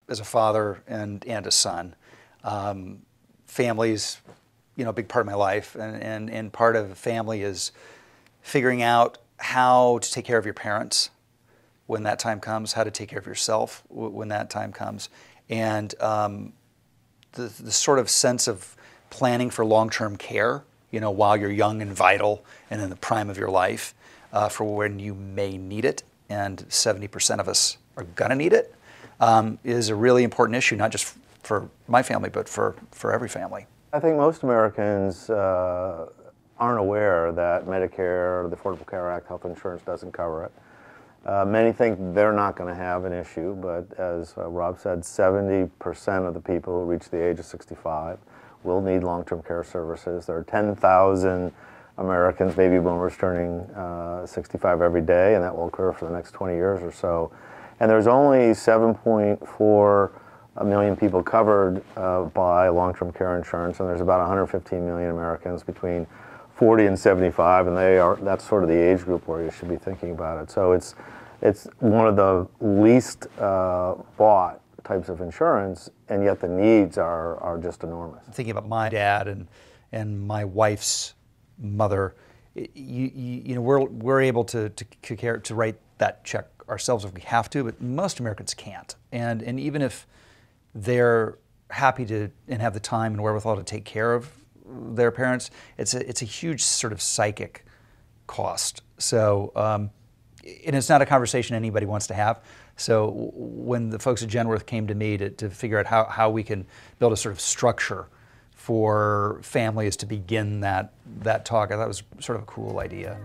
as a father and a son. Family's, a big part of my life, and part of family is figuring out how to take care of your parents when that time comes, how to take care of yourself when that time comes, and the sort of sense of planning for long-term care, while you're young and vital and in the prime of your life, for when you may need it, and 70% of us are gonna need it, is a really important issue, not just for my family, but for every family. I think most Americans aren't aware that Medicare or the Affordable Care Act, health insurance doesn't cover it. Many think they're not going to have an issue, but as Rob said, 70% of the people who reach the age of 65 will need long-term care services. There are 10,000 Americans, baby boomers, turning 65 every day, and that will occur for the next 20 years or so. And there's only 7.4 million people covered by long-term care insurance, and there's about 115 million Americans between 40 and 75, and that's sort of the age group where you should be thinking about it. So it's one of the least bought types of insurance, and yet the needs are just enormous. Thinking about my dad and my wife's mother, we're able to write that check ourselves if we have to, but most Americans can't. And even if they're happy to and have the time and wherewithal to take care of their parents, it's a huge sort of psychic cost. So, and it's not a conversation anybody wants to have. So when the folks at Genworth came to me to figure out how we can build a sort of structure for families to begin that talk, I thought it was sort of a cool idea.